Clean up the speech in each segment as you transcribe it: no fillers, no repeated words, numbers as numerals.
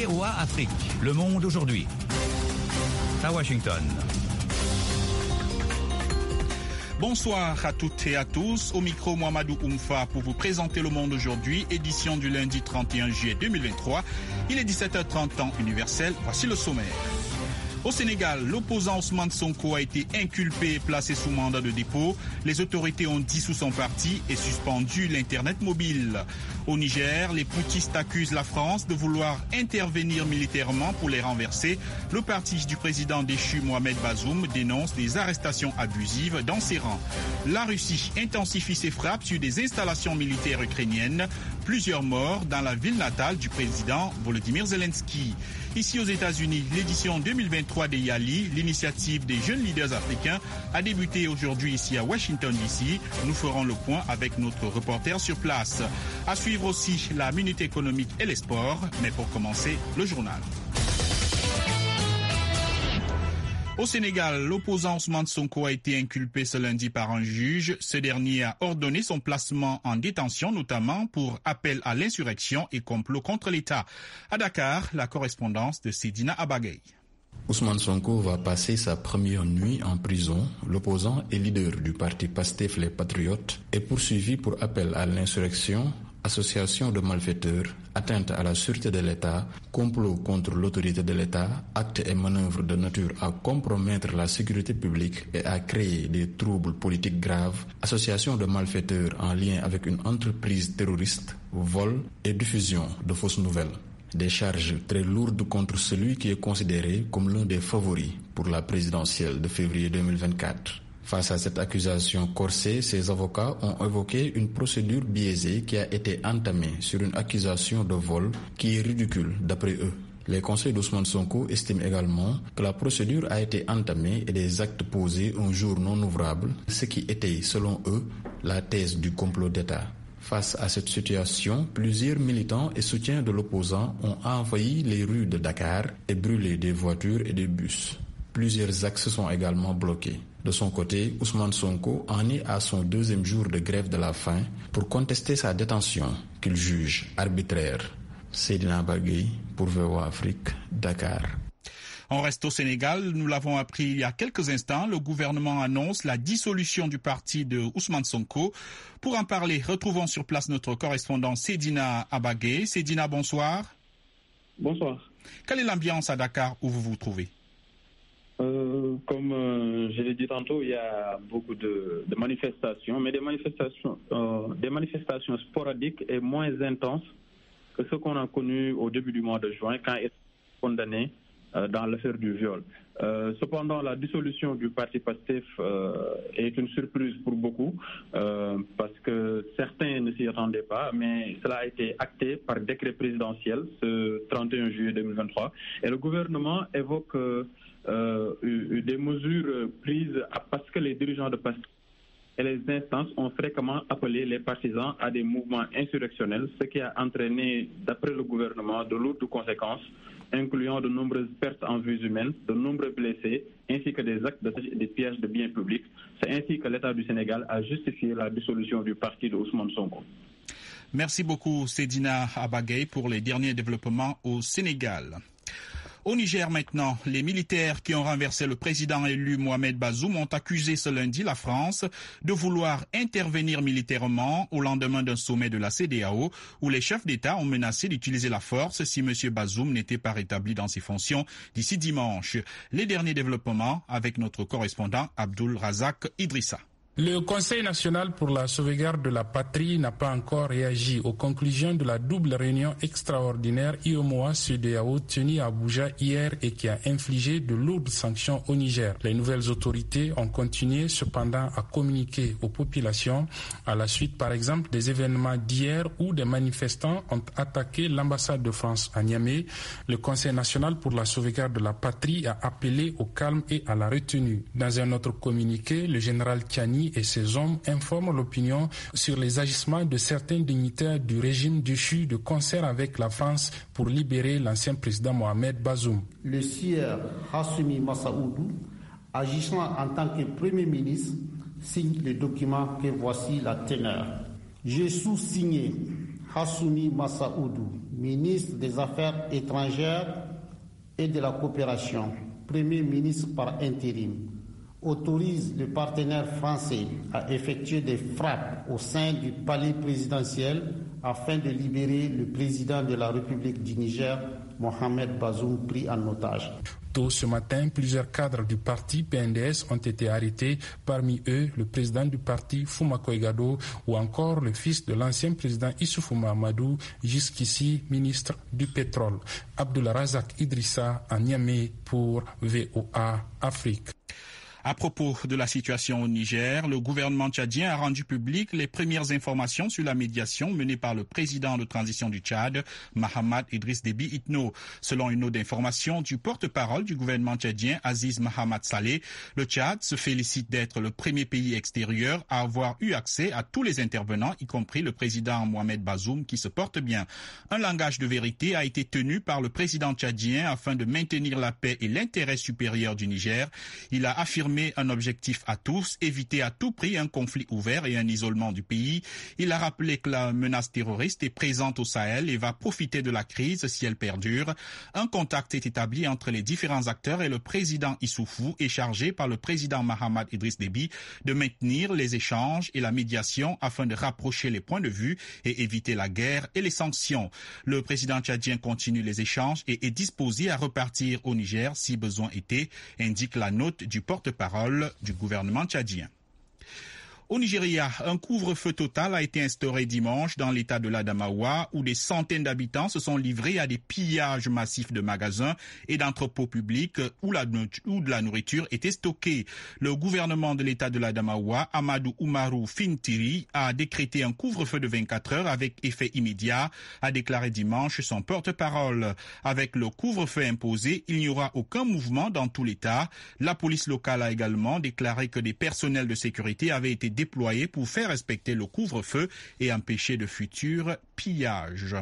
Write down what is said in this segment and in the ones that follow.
VOA Afrique, le monde aujourd'hui. À Washington. Bonsoir à toutes et à tous. Au micro, Mohamedou Oumfa pour vous présenter Le Monde aujourd'hui, édition du lundi 31 juillet 2023. Il est 17h30 temps universel. Voici le sommaire. Au Sénégal, l'opposant Ousmane Sonko a été inculpé et placé sous mandat de dépôt. Les autorités ont dissous son parti et suspendu l'Internet mobile. Au Niger, les putschistes accusent la France de vouloir intervenir militairement pour les renverser. Le parti du président déchu Mohamed Bazoum dénonce des arrestations abusives dans ses rangs. La Russie intensifie ses frappes sur des installations militaires ukrainiennes. Plusieurs morts dans la ville natale du président Volodymyr Zelensky. Ici aux États-Unis, l'édition 2023 des YALI, l'initiative des jeunes leaders africains, a débuté aujourd'hui ici à Washington DC. Nous ferons le point avec notre reporter sur place. À suivre aussi la minute économique et les sports, mais pour commencer, le journal. Au Sénégal, l'opposant Ousmane Sonko a été inculpé ce lundi par un juge. Ce dernier a ordonné son placement en détention, notamment pour appel à l'insurrection et complot contre l'État. À Dakar, la correspondance de Sedina Abagay. Ousmane Sonko va passer sa première nuit en prison. L'opposant et leader du parti Pastef Les Patriotes est poursuivi pour appel à l'insurrection, association de malfaiteurs, atteinte à la sûreté de l'État, complot contre l'autorité de l'État, actes et manœuvres de nature à compromettre la sécurité publique et à créer des troubles politiques graves, association de malfaiteurs en lien avec une entreprise terroriste, vol et diffusion de fausses nouvelles. Des charges très lourdes contre celui qui est considéré comme l'un des favoris pour la présidentielle de février 2024. Face à cette accusation corsée, ses avocats ont évoqué une procédure biaisée qui a été entamée sur une accusation de vol qui est ridicule d'après eux. Les conseils d'Ousmane Sonko estiment également que la procédure a été entamée et des actes posés un jour non ouvrable, ce qui étaye, selon eux, la thèse du complot d'État. Face à cette situation, plusieurs militants et soutiens de l'opposant ont envahi les rues de Dakar et brûlé des voitures et des bus. Plusieurs axes sont également bloqués. De son côté, Ousmane Sonko en est à son deuxième jour de grève de la faim pour contester sa détention qu'il juge arbitraire. Sedina Bagay pour VOA Afrique, Dakar. On reste au Sénégal. Nous l'avons appris il y a quelques instants. Le gouvernement annonce la dissolution du parti de Ousmane Sonko. Pour en parler, retrouvons sur place notre correspondant Sedina Abagay. Sedina, bonsoir. Bonsoir. Quelle est l'ambiance à Dakar où vous vous trouvez? Comme je l'ai dit tantôt, il y a beaucoup de manifestations, mais des manifestations sporadiques et moins intenses que ce qu'on a connu au début du mois de juin quand il est condamné dans l'affaire du viol. Cependant, la dissolution du parti Pastef est une surprise pour beaucoup parce que certains ne s'y attendaient pas, mais cela a été acté par décret présidentiel ce 31 juillet 2023 et le gouvernement évoque des mesures prises parce que les dirigeants de Pastef et les instances ont fréquemment appelé les partisans à des mouvements insurrectionnels, ce qui a entraîné, d'après le gouvernement, de lourdes conséquences, incluant de nombreuses pertes en vies humaines, de nombreux blessés, ainsi que des actes des pillages de biens publics. C'est ainsi que l'État du Sénégal a justifié la dissolution du parti de Ousmane Sonko. Merci beaucoup, Sedina Abagay, pour les derniers développements au Sénégal. Au Niger maintenant, les militaires qui ont renversé le président élu Mohamed Bazoum ont accusé ce lundi la France de vouloir intervenir militairement au lendemain d'un sommet de la CEDEAO où les chefs d'État ont menacé d'utiliser la force si M. Bazoum n'était pas rétabli dans ses fonctions d'ici dimanche. Les derniers développements avec notre correspondant Abdul Razak Idrissa. Le Conseil national pour la sauvegarde de la patrie n'a pas encore réagi aux conclusions de la double réunion extraordinaire UEMOA-CEDEAO tenue à Abuja hier et qui a infligé de lourdes sanctions au Niger. Les nouvelles autorités ont continué cependant à communiquer aux populations à la suite par exemple des événements d'hier où des manifestants ont attaqué l'ambassade de France à Niamey. Le Conseil national pour la sauvegarde de la patrie a appelé au calme et à la retenue. Dans un autre communiqué, le général Tiani et ses hommes informent l'opinion sur les agissements de certains dignitaires du régime déchu de concert avec la France pour libérer l'ancien président Mohamed Bazoum. Le sieur Hassoumi Massaoudou, agissant en tant que Premier ministre, signe le document que voici la teneur. Je sous-signé Hassoumi Massaoudou, ministre des Affaires étrangères et de la coopération, Premier ministre par intérim, autorise le partenaire français à effectuer des frappes au sein du palais présidentiel afin de libérer le président de la République du Niger, Mohamed Bazoum, pris en otage. Tôt ce matin, plusieurs cadres du parti PNDS ont été arrêtés, parmi eux le président du parti Fouma Koigado ou encore le fils de l'ancien président Issoufou Mahamadou, jusqu'ici ministre du pétrole. Abdullah Razak Idrissa à Niamey pour VOA Afrique. À propos de la situation au Niger, le gouvernement tchadien a rendu public les premières informations sur la médiation menée par le président de transition du Tchad, Mahamat Idriss Déby Itno. Selon une note d'information du porte-parole du gouvernement tchadien, Aziz Mahamat Saleh, le Tchad se félicite d'être le premier pays extérieur à avoir eu accès à tous les intervenants, y compris le président Mohamed Bazoum qui se porte bien. Un langage de vérité a été tenu par le président tchadien afin de maintenir la paix et l'intérêt supérieur du Niger. Il a affirmé un objectif à tous, éviter à tout prix un conflit ouvert et un isolement du pays. Il a rappelé que la menace terroriste est présente au Sahel et va profiter de la crise si elle perdure. Un contact est établi entre les différents acteurs et le président Issoufou est chargé par le président Mahamat Idriss Déby de maintenir les échanges et la médiation afin de rapprocher les points de vue et éviter la guerre et les sanctions. Le président tchadien continue les échanges et est disposé à repartir au Niger si besoin était, indique la note du porte-parole du gouvernement tchadien. Au Nigeria, un couvre-feu total a été instauré dimanche dans l'état de l'Adamawa où des centaines d'habitants se sont livrés à des pillages massifs de magasins et d'entrepôts publics où de la nourriture était stockée. Le gouvernement de l'état de l'Adamawa, Amadou Umaru Fintiri, a décrété un couvre-feu de 24 heures avec effet immédiat, a déclaré dimanche son porte-parole. Avec le couvre-feu imposé, il n'y aura aucun mouvement dans tout l'état. La police locale a également déclaré que des personnels de sécurité avaient été déployés pour faire respecter le couvre-feu et empêcher de futurs pillages.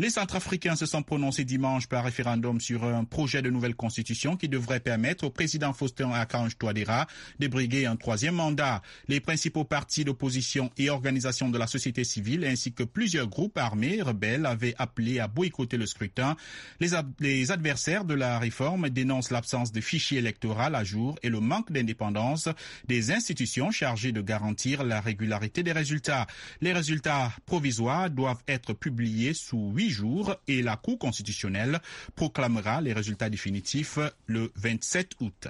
Les Centrafricains se sont prononcés dimanche par référendum sur un projet de nouvelle constitution qui devrait permettre au président Faustin-Archange Touadéra de briguer un troisième mandat. Les principaux partis d'opposition et organisations de la société civile ainsi que plusieurs groupes armés rebelles avaient appelé à boycotter le scrutin. Les adversaires de la réforme dénoncent l'absence de fichier électoral à jour et le manque d'indépendance des institutions chargées de garantir la régularité des résultats. Les résultats provisoires doivent être publiés sous 8 jours et la Cour constitutionnelle proclamera les résultats définitifs le 27 août.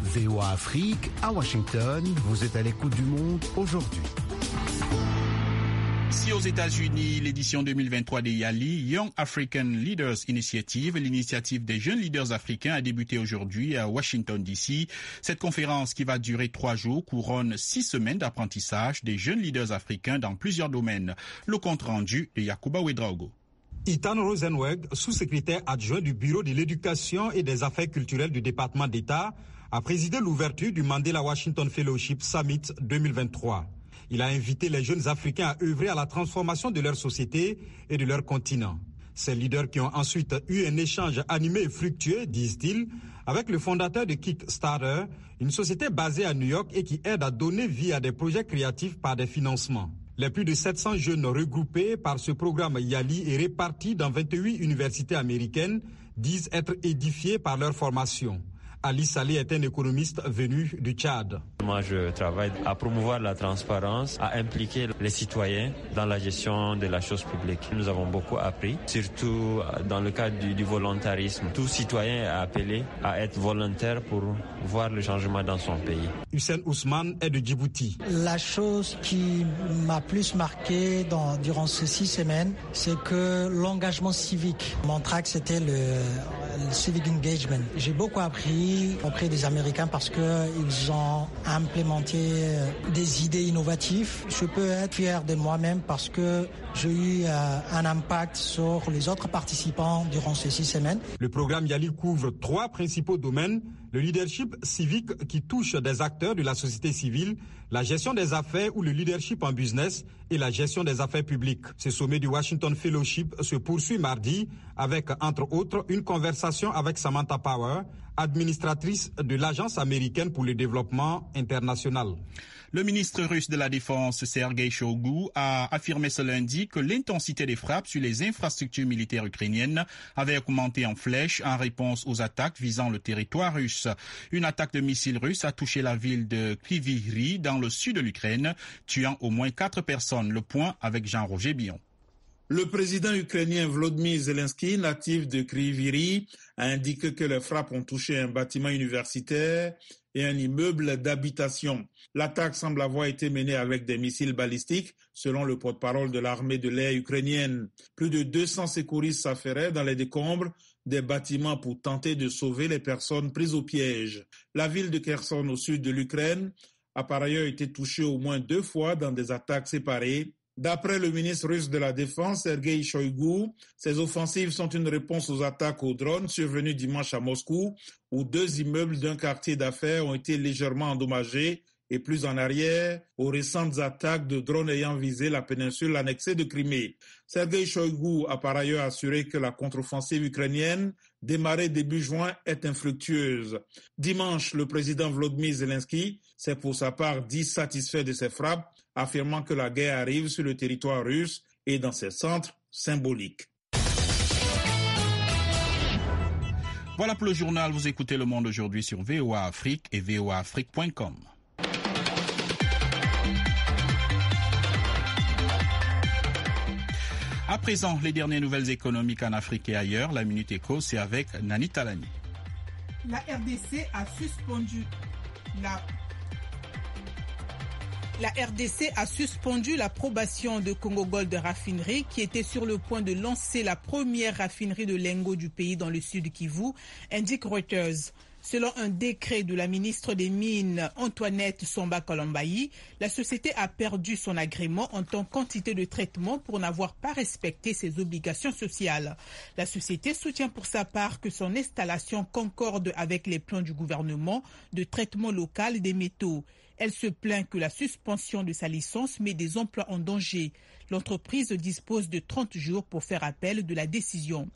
VOA Afrique, à Washington, vous êtes à l'écoute du monde aujourd'hui. Ici aux États-Unis, l'édition 2023 des YALI, Young African Leaders Initiative, l'initiative des jeunes leaders africains, a débuté aujourd'hui à Washington, D.C. Cette conférence qui va durer 3 jours couronne 6 semaines d'apprentissage des jeunes leaders africains dans plusieurs domaines. Le compte rendu de Yacouba Ouedraogo. Ethan Rosenweg, sous-secrétaire adjoint du Bureau de l'éducation et des affaires culturelles du département d'État, a présidé l'ouverture du Mandela Washington Fellowship Summit 2023. Il a invité les jeunes Africains à œuvrer à la transformation de leur société et de leur continent. Ces leaders qui ont ensuite eu un échange animé et fructueux, disent-ils, avec le fondateur de Kickstarter, une société basée à New York et qui aide à donner vie à des projets créatifs par des financements. Les plus de 700 jeunes regroupés par ce programme YALI et répartis dans 28 universités américaines disent être édifiés par leur formation. Ali Saleh est un économiste venu du Tchad. Moi, je travaille à promouvoir la transparence, à impliquer les citoyens dans la gestion de la chose publique. Nous avons beaucoup appris, surtout dans le cadre du volontarisme. Tout citoyen est appelé à être volontaire pour voir le changement dans son pays. Hussein Ousmane est de Djibouti. La chose qui m'a plus marqué durant ces 6 semaines, c'est que l'engagement civique. Mon track, c'était le civic engagement. J'ai beaucoup appris auprès des Américains parce qu'ils ont implémenté des idées innovatives. Je peux être fier de moi-même parce que j'ai eu un impact sur les autres participants durant ces 6 semaines. Le programme YALI couvre 3 principaux domaines. Le leadership civique qui touche des acteurs de la société civile, la gestion des affaires ou le leadership en business et la gestion des affaires publiques. Ce sommet du Washington Fellowship se poursuit mardi avec, entre autres, une conversation avec Samantha Power, administratrice de l'Agence américaine pour le développement international. Le ministre russe de la Défense, Sergueï Shoigu, a affirmé ce lundi que l'intensité des frappes sur les infrastructures militaires ukrainiennes avait augmenté en flèche en réponse aux attaques visant le territoire russe. Une attaque de missiles russes a touché la ville de Kryvyi Rih dans le sud de l'Ukraine, tuant au moins 4 personnes. Le point avec Jean-Roger Billon. Le président ukrainien Volodymyr Zelensky, natif de Kryvyi Rih, a indiqué que les frappes ont touché un bâtiment universitaire et un immeuble d'habitation. L'attaque semble avoir été menée avec des missiles balistiques, selon le porte-parole de l'armée de l'air ukrainienne. Plus de 200 secouristes s'affairaient dans les décombres des bâtiments pour tenter de sauver les personnes prises au piège. La ville de Kherson, au sud de l'Ukraine, a par ailleurs été touchée au moins 2 fois dans des attaques séparées. D'après le ministre russe de la Défense, Sergueï Shoigu, ces offensives sont une réponse aux attaques aux drones survenues dimanche à Moscou, où 2 immeubles d'un quartier d'affaires ont été légèrement endommagés, et plus en arrière, aux récentes attaques de drones ayant visé la péninsule annexée de Crimée. Sergueï Shoigu a par ailleurs assuré que la contre-offensive ukrainienne, démarrée début juin, est infructueuse. Dimanche, le président Volodymyr Zelensky s'est pour sa part dit satisfait de ces frappes, affirmant que la guerre arrive sur le territoire russe et dans ses centres symboliques. Voilà pour le journal. Vous écoutez Le Monde aujourd'hui sur VOA Afrique et voaafrique.com. À présent, les dernières nouvelles économiques en Afrique et ailleurs. La Minute Éco, c'est avec Nani Talani. La RDC a suspendu l'approbation de Congo Gold Raffinerie qui était sur le point de lancer la première raffinerie de lingots du pays dans le sud Kivu, indique Reuters. Selon un décret de la ministre des Mines, Antoinette Somba Kalombayi, la société a perdu son agrément en tant qu'entité de traitement pour n'avoir pas respecté ses obligations sociales. La société soutient pour sa part que son installation concorde avec les plans du gouvernement de traitement local des métaux. Elle se plaint que la suspension de sa licence met des emplois en danger. L'entreprise dispose de 30 jours pour faire appel de la décision.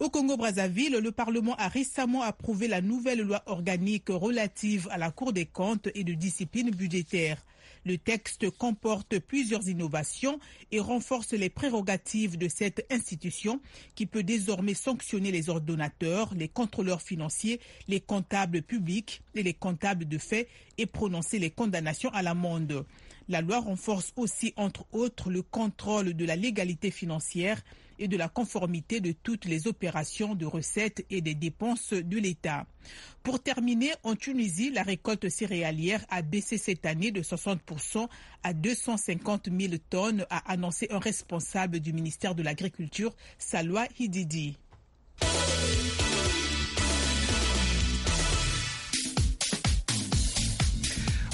Au Congo-Brazzaville, le Parlement a récemment approuvé la nouvelle loi organique relative à la Cour des comptes et de discipline budgétaire. Le texte comporte plusieurs innovations et renforce les prérogatives de cette institution qui peut désormais sanctionner les ordonnateurs, les contrôleurs financiers, les comptables publics et les comptables de fait et prononcer les condamnations à l'amende. La loi renforce aussi, entre autres, le contrôle de la légalité financière et de la conformité de toutes les opérations de recettes et des dépenses de l'État. Pour terminer, en Tunisie, la récolte céréalière a baissé cette année de 60% à 250 000 tonnes, a annoncé un responsable du ministère de l'Agriculture, Salwa Hididi.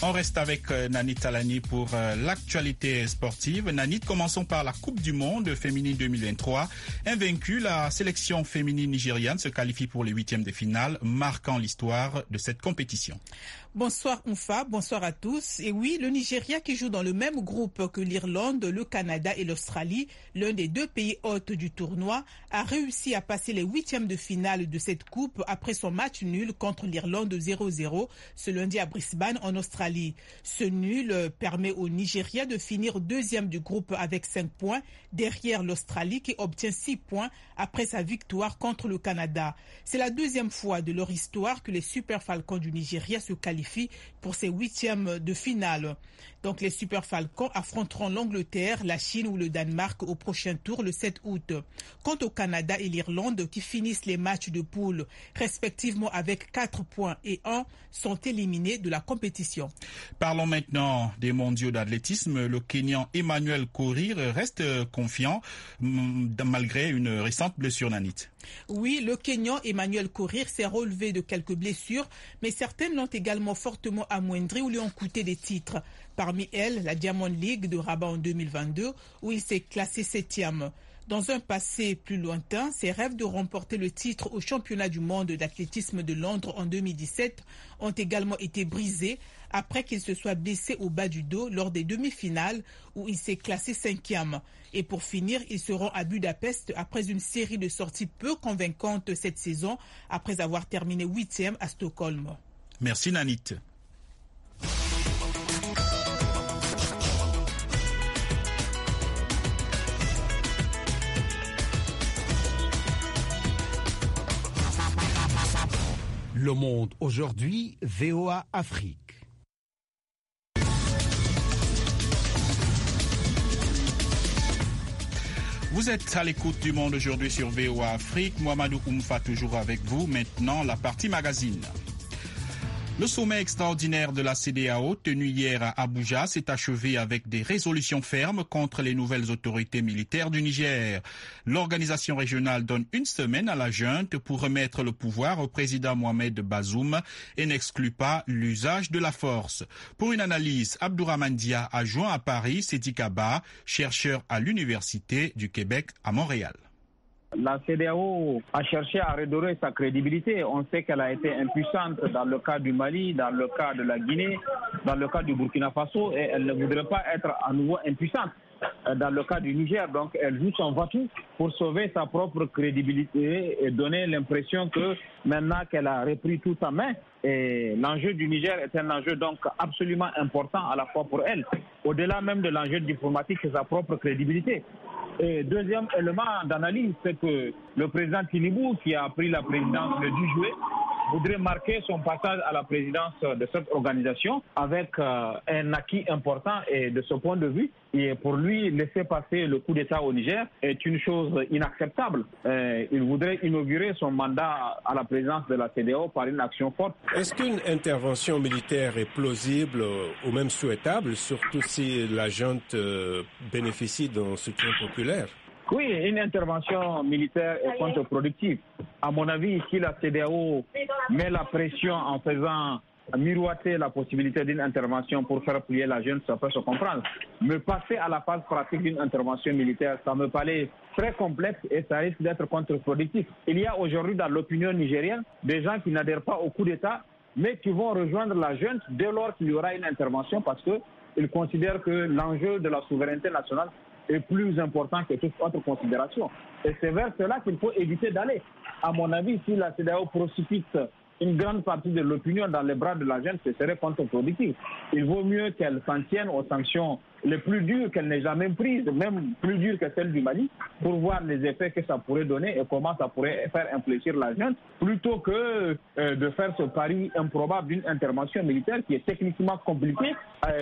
On reste avec Nani Talani pour l'actualité sportive. Nani, commençons par la Coupe du Monde féminine 2023. Invaincue, la sélection féminine nigériane se qualifie pour les 8e de finale, marquant l'histoire de cette compétition. Bonsoir Oumfa, bonsoir à tous. Et oui, le Nigeria qui joue dans le même groupe que l'Irlande, le Canada et l'Australie, l'un des 2 pays hôtes du tournoi, a réussi à passer les 8e de finale de cette coupe après son match nul contre l'Irlande 0-0 ce lundi à Brisbane en Australie. Ce nul permet au Nigeria de finir 2e du groupe avec 5 points, derrière l'Australie qui obtient 6 points après sa victoire contre le Canada. C'est la 2e fois de leur histoire que les Super Falcons du Nigeria se qualifient pour ces 8e de finale. Donc les Super Falcons affronteront l'Angleterre, la Chine ou le Danemark au prochain tour le 7 août. Quant au Canada et l'Irlande qui finissent les matchs de poule respectivement avec 4 points et 1 sont éliminés de la compétition. Parlons maintenant des mondiaux d'athlétisme. Le Kenyan Emmanuel Korir reste confiant malgré une récente blessure, Nanit. Oui, le Kenyan Emmanuel Korir s'est relevé de quelques blessures, mais certaines l'ont également fortement amoindri ou lui ont coûté des titres. Parmi elles, la Diamond League de Rabat en 2022, où il s'est classé 7e. Dans un passé plus lointain, ses rêves de remporter le titre au championnat du monde d'athlétisme de Londres en 2017 ont également été brisés après qu'il se soit blessé au bas du dos lors des demi-finales où il s'est classé 5e. Et pour finir, ils seront à Budapest après une série de sorties peu convaincantes cette saison, après avoir terminé 8e à Stockholm. Merci Nanit. Le Monde aujourd'hui, VOA Afrique. Vous êtes à l'écoute du Monde aujourd'hui sur VOA Afrique. Mouamadou Oumfa toujours avec vous. Maintenant, la partie magazine. Le sommet extraordinaire de la CEDEAO tenu hier à Abuja s'est achevé avec des résolutions fermes contre les nouvelles autorités militaires du Niger. L'organisation régionale donne une semaine à la junte pour remettre le pouvoir au président Mohamed Bazoum et n'exclut pas l'usage de la force. Pour une analyse, Abdourahmane Dia a joint à Paris Sidi Kaba, chercheur à l'Université du Québec à Montréal. La CEDEAO a cherché à redorer sa crédibilité. On sait qu'elle a été impuissante dans le cas du Mali, dans le cas de la Guinée, dans le cas du Burkina Faso, et elle ne voudrait pas être à nouveau impuissante dans le cas du Niger. Donc elle joue son va-tout pour sauver sa propre crédibilité et donner l'impression que maintenant qu'elle a repris tout en main, et l'enjeu du Niger est un enjeu donc absolument important à la fois pour elle, au-delà même de l'enjeu diplomatique, c'est sa propre crédibilité. Et deuxième élément d'analyse, c'est que le président Tinibou, qui a pris la présidence le 10 juillet, voudrait marquer son passage à la présidence de cette organisation avec un acquis important. Et de ce point de vue, et pour lui, laisser passer le coup d'État au Niger est une chose inacceptable. Il voudrait inaugurer son mandat à la présidence de la CEDEAO par une action forte. Est-ce qu'une intervention militaire est plausible ou même souhaitable, surtout si la junte bénéficie d'un soutien populaire? Oui, une intervention militaire est contre-productive. À mon avis, si la CEDEAO met la pression en faisant miroiter la possibilité d'une intervention pour faire plier la junte, ça peut se comprendre. Mais passer à la phase pratique d'une intervention militaire, ça me paraît très complexe et ça risque d'être contre-productif. Il y a aujourd'hui dans l'opinion nigérienne des gens qui n'adhèrent pas au coup d'État, mais qui vont rejoindre la junte dès lors qu'il y aura une intervention parce qu'ils considèrent que l'enjeu de la souveraineté nationale est plus important que toute autre considération. Et c'est vers cela qu'il faut éviter d'aller. À mon avis, si la CEDEAO précipite une grande partie de l'opinion dans les bras de la junte, ce serait contre-productif. Il vaut mieux qu'elle s'en tienne aux sanctions les plus dures qu'elle n'ait jamais prises, même plus dures que celles du Mali, pour voir les effets que ça pourrait donner et comment ça pourrait faire infléchir la junte, plutôt que de faire ce pari improbable d'une intervention militaire qui est techniquement compliquée.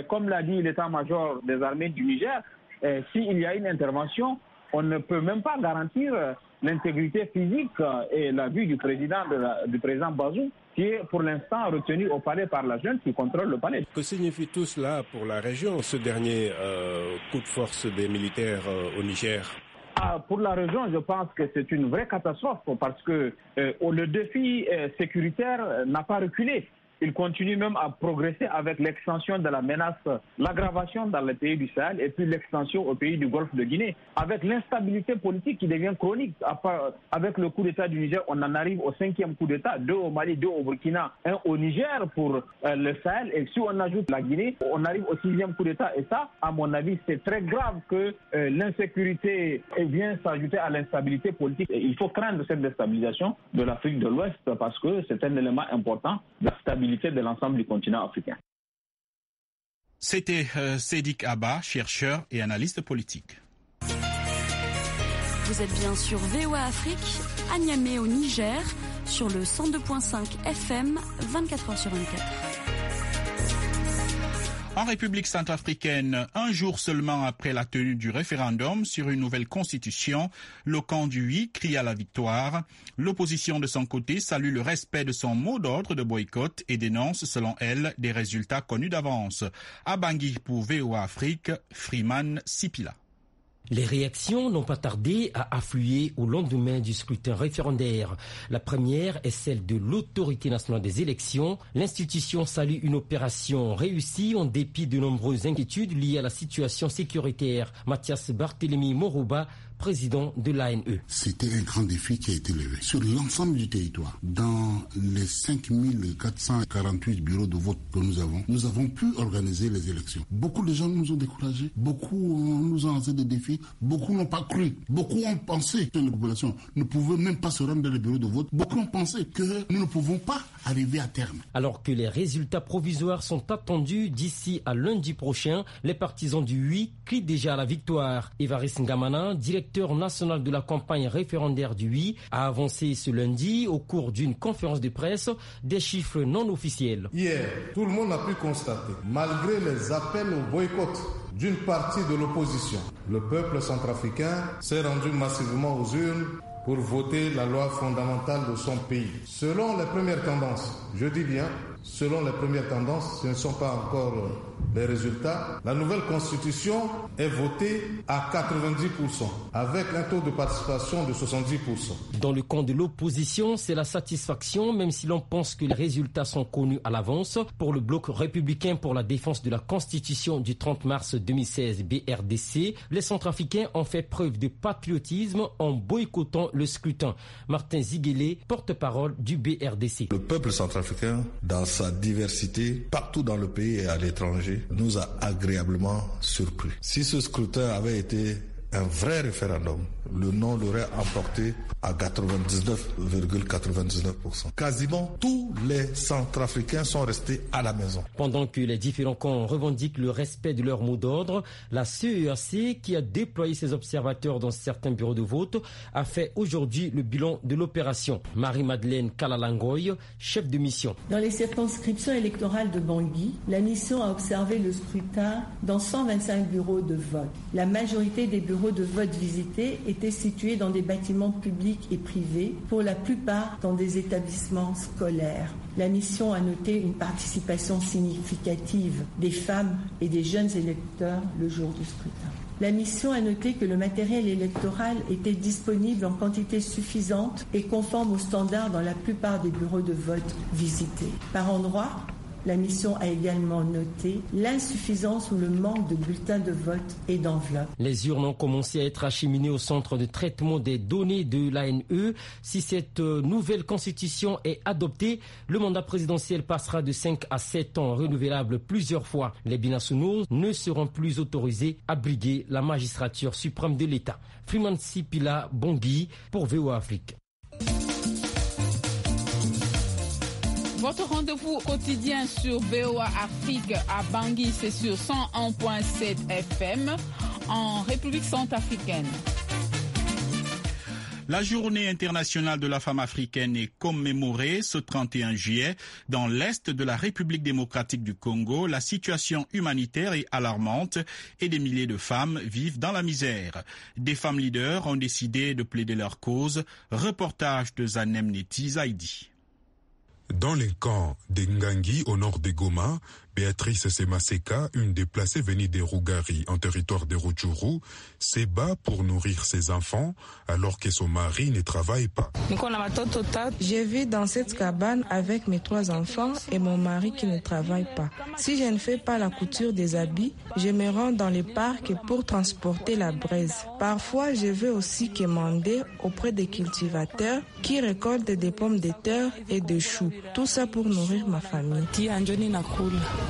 Comme l'a dit l'état-major des armées du Niger, s'il y a une intervention, on ne peut même pas garantir l'intégrité physique et la vie du président Bazoum, qui est pour l'instant retenu au palais par la junte qui contrôle le palais. Que signifie tout cela pour la région, ce dernier coup de force des militaires au Niger? Pour la région, je pense que c'est une vraie catastrophe parce que le défi sécuritaire n'a pas reculé. Il continue même à progresser avec l'extension de la menace, l'aggravation dans les pays du Sahel et puis l'extension aux pays du Golfe de Guinée. Avec l'instabilité politique qui devient chronique, avec le coup d'État du Niger, on en arrive au 5e coup d'État, 2 au Mali, 2 au Burkina, 1 au Niger pour le Sahel. Et si on ajoute la Guinée, on arrive au 6e coup d'État. Et ça, à mon avis, c'est très grave que l'insécurité vient s'ajouter à l'instabilité politique. Et il faut craindre cette déstabilisation de l'Afrique de l'Ouest parce que c'est un élément important de la stabilité de l'ensemble du continent africain. C'était Sidi Kaba, chercheur et analyste politique. Vous êtes bien sur VOA Afrique, à Niamey au Niger, sur le 102.5 FM, 24h sur 24. En République centrafricaine, un jour seulement après la tenue du référendum sur une nouvelle constitution, le camp du oui crie à la victoire. L'opposition de son côté salue le respect de son mot d'ordre de boycott et dénonce, selon elle, des résultats connus d'avance. À Bangui pour VOA Afrique, Freeman Sipila. Les réactions n'ont pas tardé à affluer au lendemain du scrutin référendaire. La première est celle de l'Autorité nationale des élections. L'institution salue une opération réussie en dépit de nombreuses inquiétudes liées à la situation sécuritaire. Mathias Barthélémy Morouba, président de l'ANE. C'était un grand défi qui a été levé sur l'ensemble du territoire. Dans les 5448 bureaux de vote que nous avons pu organiser les élections. Beaucoup de gens nous ont découragés, beaucoup nous ont lancé des défis, beaucoup n'ont pas cru, beaucoup ont pensé que la population ne pouvait même pas se rendre dans les bureaux de vote, beaucoup ont pensé que nous ne pouvons pas arriver à terme. Alors que les résultats provisoires sont attendus d'ici à lundi prochain, les partisans du oui crient déjà à la victoire. Évariste Ngamana, directeur national de la campagne référendaire du oui, a avancé ce lundi au cours d'une conférence de presse des chiffres non officiels. Hier, tout le monde a pu constater, malgré les appels au boycott d'une partie de l'opposition, le peuple centrafricain s'est rendu massivement aux urnes pour voter la loi fondamentale de son pays. Selon les premières tendances, je dis bien, selon les premières tendances, ce ne sont pas encore les résultats, la nouvelle constitution est votée à 90%, avec un taux de participation de 70%. Dans le camp de l'opposition, c'est la satisfaction, même si l'on pense que les résultats sont connus à l'avance. Pour le bloc républicain pour la défense de la Constitution du 30 mars 2016, BRDC, les Centrafricains ont fait preuve de patriotisme en boycottant le scrutin. Martin Ziguélé, porte-parole du BRDC. Le peuple centrafricain, dans sa diversité, partout dans le pays et à l'étranger, nous a agréablement surpris. Si ce scrutin avait été un vrai référendum, le non l'aurait emporté à 99,99%. Quasiment tous les Centrafricains sont restés à la maison. Pendant que les différents camps revendiquent le respect de leur mot d'ordre, la CEAC, qui a déployé ses observateurs dans certains bureaux de vote, a fait aujourd'hui le bilan de l'opération. Marie-Madeleine Kalalangoy, chef de mission. Dans les circonscriptions électorales de Bangui, la mission a observé le scrutin dans 125 bureaux de vote. La majorité des bureaux de vote visités étaient situés dans des bâtiments publics et privés, pour la plupart dans des établissements scolaires. La mission a noté une participation significative des femmes et des jeunes électeurs le jour du scrutin. La mission a noté que le matériel électoral était disponible en quantité suffisante et conforme aux standards dans la plupart des bureaux de vote visités. Par endroits, la mission a également noté l'insuffisance ou le manque de bulletins de vote et d'enveloppes. Les urnes ont commencé à être acheminées au centre de traitement des données de l'ANE. Si cette nouvelle constitution est adoptée, le mandat présidentiel passera de 5 à 7 ans, renouvelable plusieurs fois. Les binationaux ne seront plus autorisés à briguer la magistrature suprême de l'État. Freeman Sipila Bangui pour VOA Afrique. Votre rendez-vous quotidien sur VOA Afrique à Bangui, c'est sur 101.7 FM en République centrafricaine. La journée internationale de la femme africaine est commémorée ce 31 juillet. Dans l'est de la République démocratique du Congo, la situation humanitaire est alarmante et des milliers de femmes vivent dans la misère. Des femmes leaders ont décidé de plaider leur cause. Reportage de Zanem Neti Zaidi. Dans les camps de Ngangi au nord de Goma, Béatrice Semaseka, une déplacée venue des Rougari en territoire de Rutshuru, se bat pour nourrir ses enfants alors que son mari ne travaille pas. Je vis dans cette cabane avec mes 3 enfants et mon mari qui ne travaille pas. Si je ne fais pas la couture des habits, je me rends dans les parcs pour transporter la braise. Parfois, je vais aussi quémander auprès des cultivateurs qui récoltent des pommes de terre et des choux. Tout ça pour nourrir ma famille.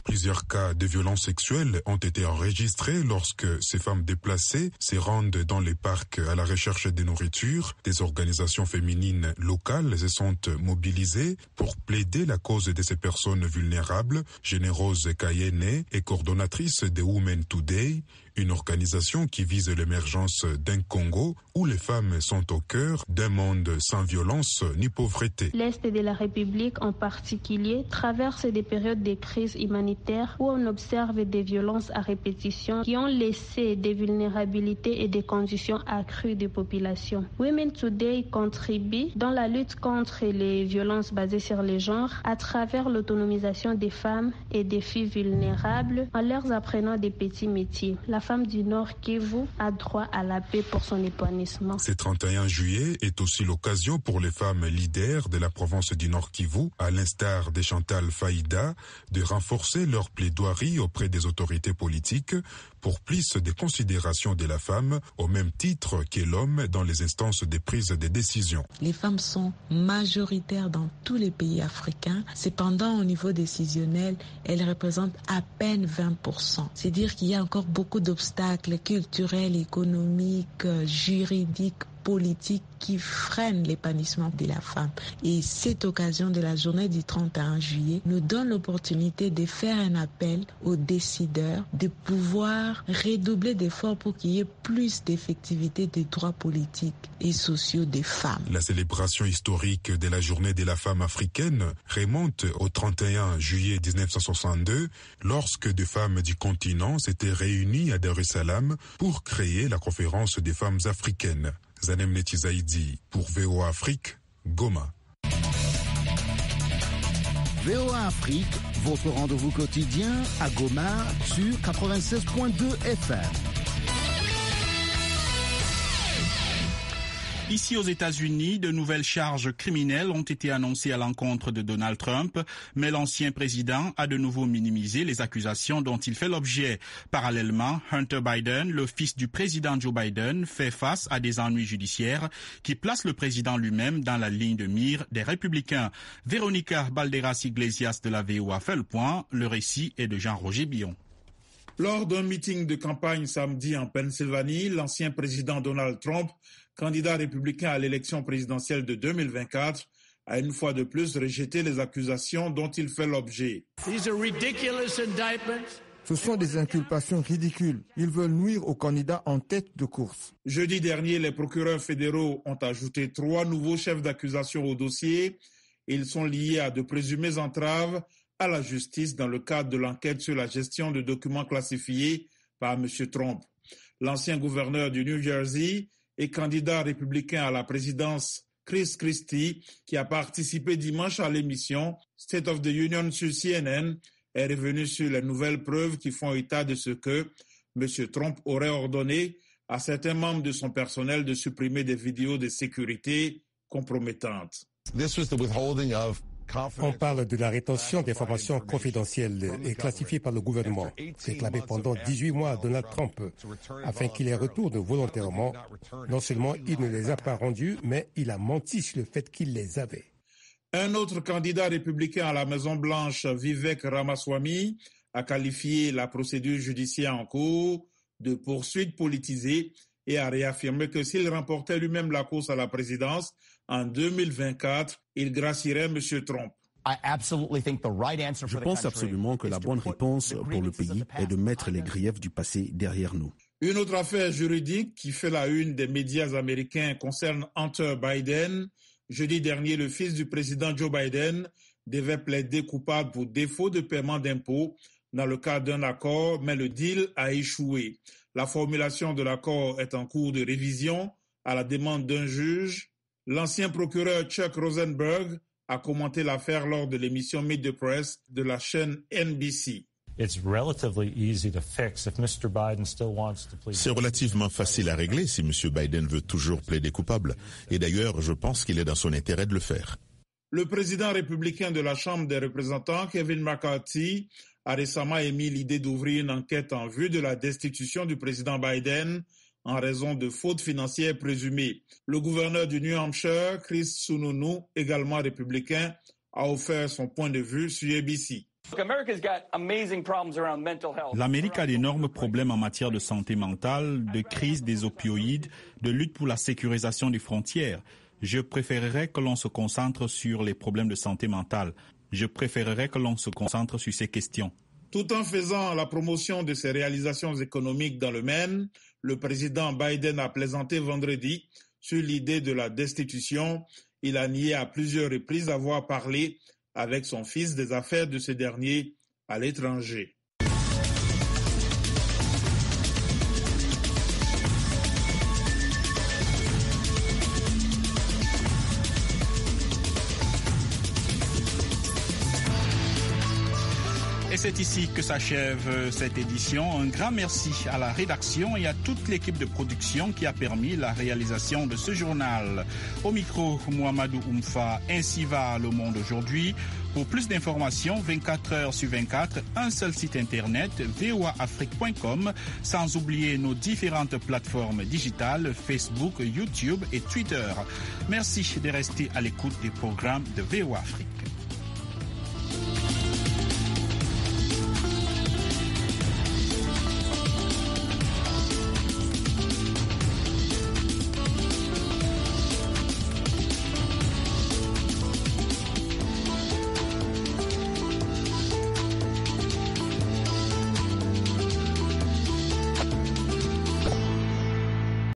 Plusieurs cas de violences sexuelles ont été enregistrés lorsque ces femmes déplacées se rendent dans les parcs à la recherche de nourriture. Des organisations féminines locales se sont mobilisées pour plaider la cause de ces personnes vulnérables. Générose Kayene est coordonnatrice de Women Today, une organisation qui vise l'émergence d'un Congo où les femmes sont au cœur d'un monde sans violence ni pauvreté. L'Est de la République en particulier traverse des périodes de crise humanitaire où on observe des violences à répétition qui ont laissé des vulnérabilités et des conditions accrues de population. Women Today contribue dans la lutte contre les violences basées sur le genre à travers l'autonomisation des femmes et des filles vulnérables en leur apprenant des petits métiers. La femme du Nord Kivu a droit à la paix pour son épanouissement. Ce 31 juillet est aussi l'occasion pour les femmes leaders de la province du Nord Kivu, à l'instar de Chantal Faïda, de renforcer leur plaidoirie auprès des autorités politiques pour plus de considération de la femme au même titre que l'homme dans les instances de prise de décision. Les femmes sont majoritaires dans tous les pays africains. Cependant, au niveau décisionnel, elles représentent à peine 20%. C'est dire qu'il y a encore beaucoup d'obstacles culturels, économiques, juridiques, politiques qui freinent l'épanouissement de la femme. Et cette occasion de la journée du 31 juillet nous donne l'opportunité de faire un appel aux décideurs de pouvoir redoubler d'efforts pour qu'il y ait plus d'effectivité des droits politiques et sociaux des femmes. La célébration historique de la journée de la femme africaine remonte au 31 juillet 1962, lorsque des femmes du continent s'étaient réunies à Dar es Salaam pour créer la conférence des femmes africaines. Zanem Netizaidi pour VOA Afrique, Goma. VOA Afrique, votre rendez-vous quotidien à Goma sur 96.2 FM. Ici aux États-Unis, de nouvelles charges criminelles ont été annoncées à l'encontre de Donald Trump, mais l'ancien président a de nouveau minimisé les accusations dont il fait l'objet. Parallèlement, Hunter Biden, le fils du président Joe Biden, fait face à des ennuis judiciaires qui placent le président lui-même dans la ligne de mire des républicains. Véronica Balderas-Iglesias de la VOA fait le point. Le récit est de Jean-Roger Billon. Lors d'un meeting de campagne samedi en Pennsylvanie, l'ancien président Donald Trump, candidat républicain à l'élection présidentielle de 2024, a une fois de plus rejeté les accusations dont il fait l'objet. Ce sont des inculpations ridicules. Ils veulent nuire aux candidats en tête de course. Jeudi dernier, les procureurs fédéraux ont ajouté 3 nouveaux chefs d'accusation au dossier. Ils sont liés à de présumées entraves à la justice dans le cadre de l'enquête sur la gestion de documents classifiés par M. Trump. L'ancien gouverneur du New Jersey et candidat républicain à la présidence Chris Christie, qui a participé dimanche à l'émission State of the Union sur CNN, est revenu sur les nouvelles preuves qui font état de ce que M. Trump aurait ordonné à certains membres de son personnel de supprimer des vidéos de sécurité compromettantes. On parle de la rétention d'informations confidentielles et classifiées par le gouvernement, réclamées pendant 18 mois à Donald Trump, afin qu'il les retourne volontairement. Non seulement il ne les a pas rendues, mais il a menti sur le fait qu'il les avait. Un autre candidat républicain à la Maison-Blanche, Vivek Ramaswamy, a qualifié la procédure judiciaire en cours de poursuite politisée et a réaffirmé que s'il remportait lui-même la course à la présidence en 2024, il gracierait M. Trump. Je pense absolument que la bonne réponse pour le pays est de mettre les griefs du passé derrière nous. Une autre affaire juridique qui fait la une des médias américains concerne Hunter Biden. Jeudi dernier, le fils du président Joe Biden devait plaider coupable pour défaut de paiement d'impôts dans le cadre d'un accord, mais le deal a échoué. La formulation de l'accord est en cours de révision à la demande d'un juge. L'ancien procureur Chuck Rosenberg a commenté l'affaire lors de l'émission Meet the Press de la chaîne NBC. C'est relativement facile à régler si M. Biden veut toujours plaider coupable. Et d'ailleurs, je pense qu'il est dans son intérêt de le faire. Le président républicain de la Chambre des représentants, Kevin McCarthy, a récemment émis l'idée d'ouvrir une enquête en vue de la destitution du président Biden en raison de fautes financières présumées. Le gouverneur du New Hampshire, Chris Sununu, également républicain, a offert son point de vue sur ABC. L'Amérique a d'énormes problèmes en matière de santé mentale, de crise des opioïdes, de lutte pour la sécurisation des frontières. Je préférerais que l'on se concentre sur les problèmes de santé mentale. Je préférerais que l'on se concentre sur ces questions. Tout en faisant la promotion de ses réalisations économiques dans le Maine, le président Biden a plaisanté vendredi sur l'idée de la destitution. Il a nié à plusieurs reprises avoir parlé avec son fils des affaires de ce dernier à l'étranger. Et c'est ici que s'achève cette édition. Un grand merci à la rédaction et à toute l'équipe de production qui a permis la réalisation de ce journal. Au micro, Mohamedou Oumfa, ainsi va le monde aujourd'hui. Pour plus d'informations, 24 heures sur 24, un seul site internet, voaafrique.com, sans oublier nos différentes plateformes digitales, Facebook, YouTube et Twitter. Merci de rester à l'écoute des programmes de VOA Afrique.